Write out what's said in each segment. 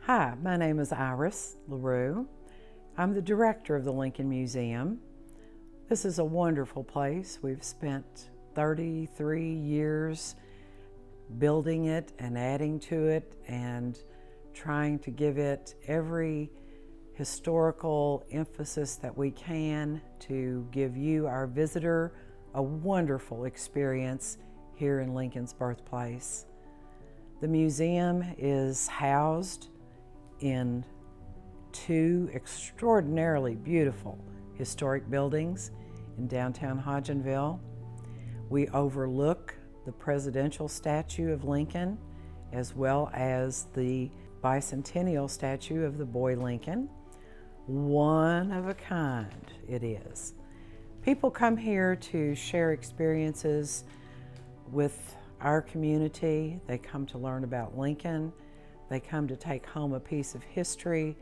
Hi, my name is Iris LaRue. I'm the director of the Lincoln Museum. This is a wonderful place. We've spent 33 years building it and adding to it and trying to give it every historical emphasis that we can to give you, our visitor, a wonderful experience here in Lincoln's birthplace. The museum is housed in two extraordinarily beautiful historic buildings in downtown Hodgenville. We overlook the presidential statue of Lincoln as well as the bicentennial statue of the boy Lincoln. One of a kind it is. People come here to share experiences with our community. They come to learn about Lincoln. They come to take home a piece of history,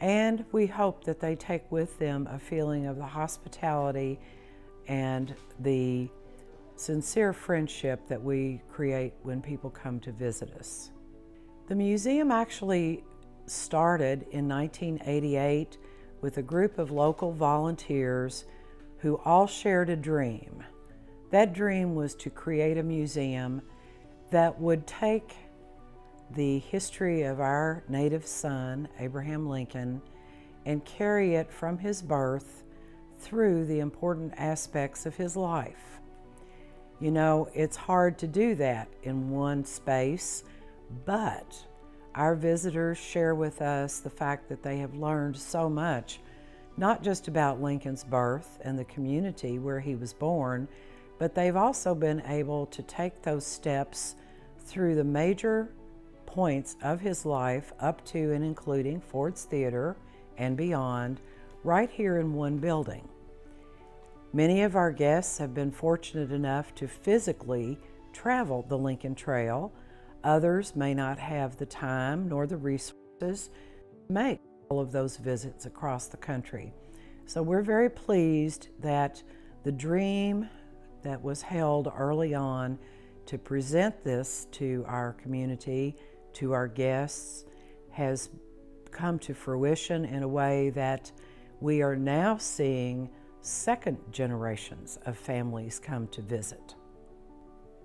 and we hope that they take with them a feeling of the hospitality and the sincere friendship that we create when people come to visit us. The museum actually started in 1988 with a group of local volunteers who all shared a dream. That dream was to create a museum that would take the history of our native son, Abraham Lincoln, and carry it from his birth through the important aspects of his life. You know, it's hard to do that in one space, but our visitors share with us the fact that they have learned so much, not just about Lincoln's birth and the community where he was born, but they've also been able to take those steps through the major points of his life up to and including Ford's Theater and beyond, right here in one building. Many of our guests have been fortunate enough to physically travel the Lincoln Trail. Others may not have the time nor the resources to make all of those visits across the country. So we're very pleased that the dream that was held early on to present this to our community, to our guests, has come to fruition in a way that we are now seeing second generations of families come to visit.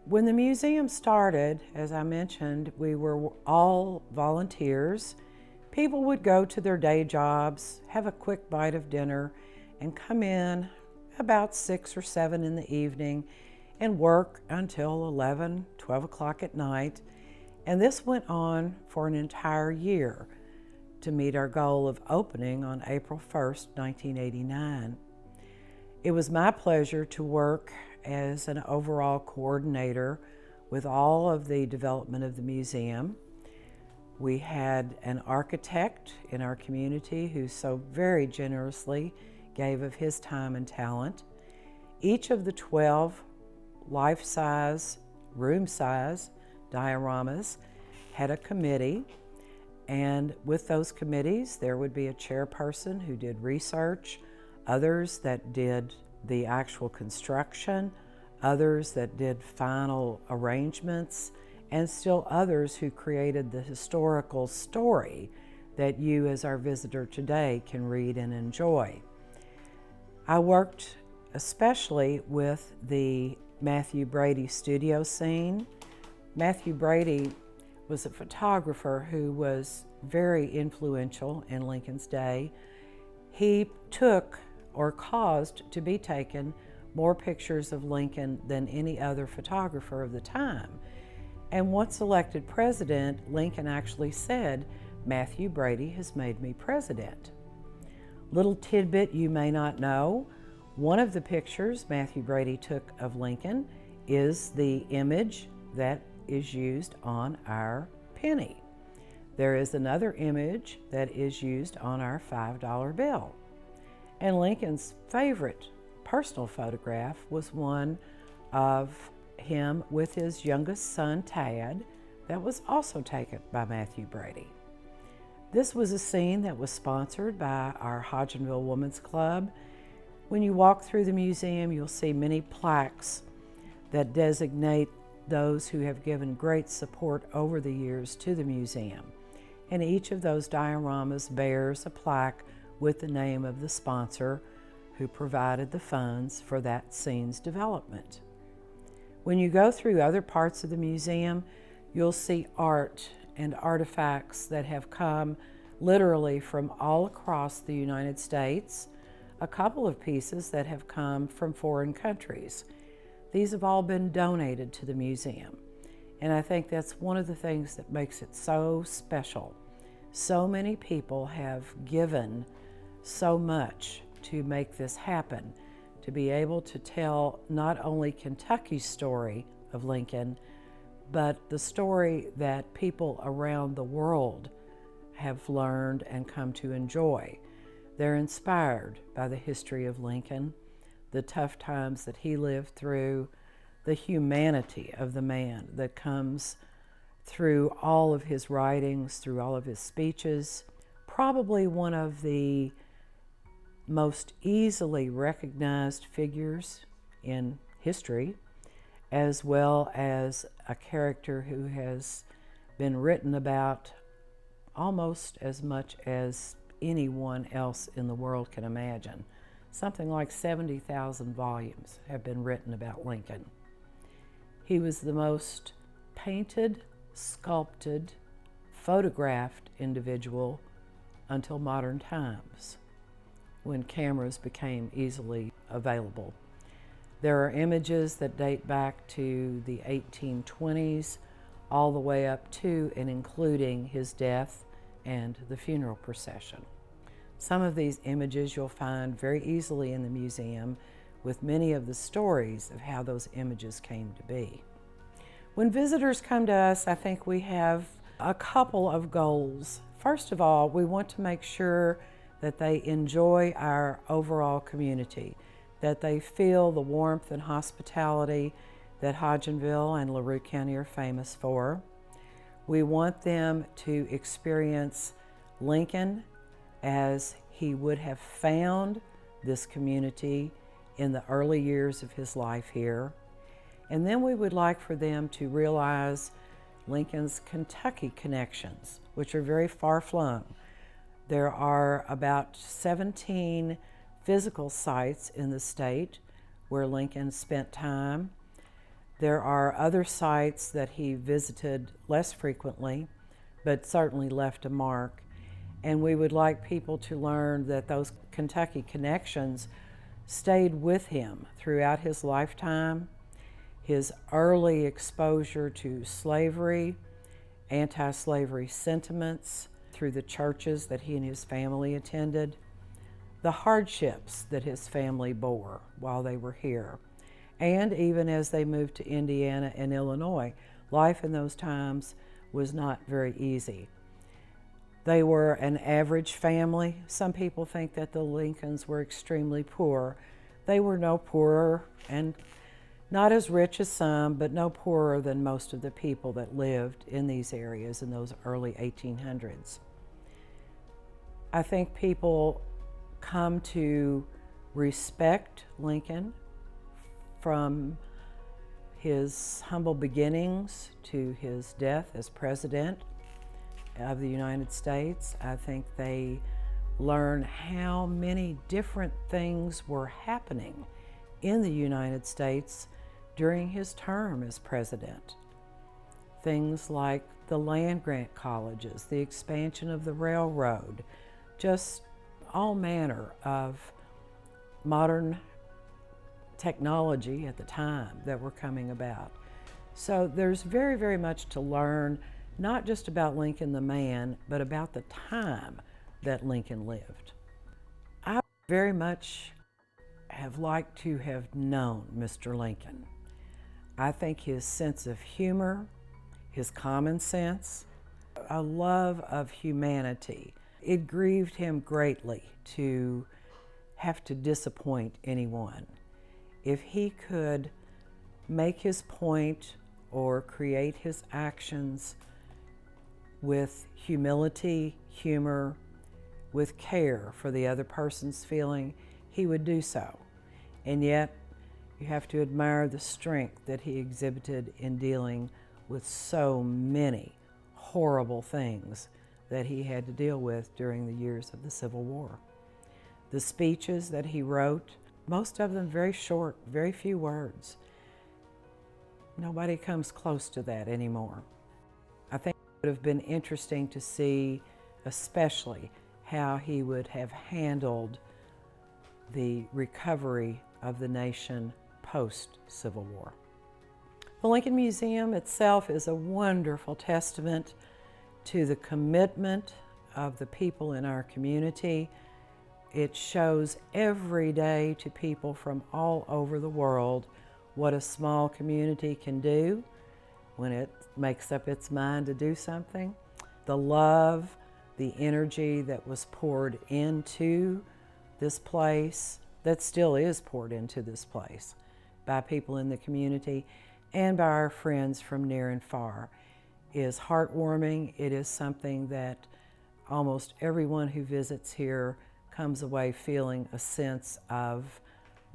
When the museum started, as I mentioned, we were all volunteers. People would go to their day jobs, have a quick bite of dinner, and come in about 6 or 7 in the evening and work until 11, 12 o'clock at night. And this went on for an entire year to meet our goal of opening on April 1st, 1989. It was my pleasure to work as an overall coordinator with all of the development of the museum. We had an architect in our community who so very generously gave of his time and talent. Each of the 12 life-size, room-size dioramas had a committee, and with those committees there would be a chairperson who did research, others that did the actual construction, others that did final arrangements, and still others who created the historical story that you as our visitor today can read and enjoy. I worked especially with the Matthew Brady studio scene. Matthew Brady was a photographer who was very influential in Lincoln's day. He took or caused to be taken more pictures of Lincoln than any other photographer of the time. And once elected president, Lincoln actually said, "Matthew Brady has made me president." Little tidbit you may not know, one of the pictures Matthew Brady took of Lincoln is the image that is used on our penny. There is another image that is used on our $5 bill. And Lincoln's favorite personal photograph was one of him with his youngest son, Tad, that was also taken by Matthew Brady. This was a scene that was sponsored by our Hodgenville Women's Club. When you walk through the museum, you'll see many plaques that designate those who have given great support over the years to the museum. and each of those dioramas bears a plaque with the name of the sponsor who provided the funds for that scene's development. When you go through other parts of the museum, you'll see art and artifacts that have come literally from all across the United States, a couple of pieces that have come from foreign countries. These have all been donated to the museum, and I think that's one of the things that makes it so special. So many people have given so much to make this happen, to be able to tell not only Kentucky's story of Lincoln, but the story that people around the world have learned and come to enjoy. They're inspired by the history of Lincoln, the tough times that he lived through, the humanity of the man that comes through all of his writings, through all of his speeches. Probably one of the most easily recognized figures in history, as well as a character who has been written about almost as much as anyone else in the world can imagine. Something like 70,000 volumes have been written about Lincoln. He was the most painted, sculpted, photographed individual until modern times, when cameras became easily available. There are images that date back to the 1820s, all the way up to and including his death and the funeral procession. Some of these images you'll find very easily in the museum, with many of the stories of how those images came to be. When visitors come to us, I think we have a couple of goals. First of all, we want to make sure that they enjoy our overall community, that they feel the warmth and hospitality that Hodgenville and LaRue County are famous for. We want them to experience Lincoln as he would have found this community in the early years of his life here. And then we would like for them to realize Lincoln's Kentucky connections, which are very far-flung. There are about 17 physical sites in the state where Lincoln spent time. There are other sites that he visited less frequently, but certainly left a mark. And we would like people to learn that those Kentucky connections stayed with him throughout his lifetime. His early exposure to slavery, anti-slavery sentiments through the churches that he and his family attended, the hardships that his family bore while they were here, and even as they moved to Indiana and Illinois. Life in those times was not very easy. They were an average family. Some people think that the Lincolns were extremely poor. They were no poorer, and not as rich as some, but no poorer than most of the people that lived in these areas in those early 1800s. I think people come to respect Lincoln from his humble beginnings to his death as president of the United States. I think they learn how many different things were happening in the United States during his term as president. Things like the land-grant colleges, the expansion of the railroad, just all manner of modern technology at the time that were coming about. So there's very, very much to learn, not just about Lincoln the man, but about the time that Lincoln lived. I very much have liked to have known Mr. Lincoln. I think his sense of humor, his common sense, a love of humanity. It grieved him greatly to have to disappoint anyone. If he could make his point or create his actions with humility, humor, with care for the other person's feeling, he would do so. And yet, you have to admire the strength that he exhibited in dealing with so many horrible things that he had to deal with during the years of the Civil War. The speeches that he wrote, most of them very short, very few words. Nobody comes close to that anymore. I think it would have been interesting to see especially how he would have handled the recovery of the nation post-Civil War. The Lincoln Museum itself is a wonderful testament to the commitment of the people in our community. It shows every day to people from all over the world what a small community can do when it makes up its mind to do something. The love, the energy that was poured into this place, that still is poured into this place by people in the community and by our friends from near and far, is heartwarming. It is something that almost everyone who visits here comes away feeling a sense of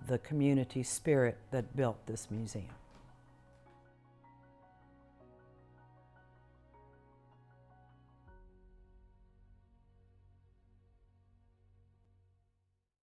the community spirit that built this museum.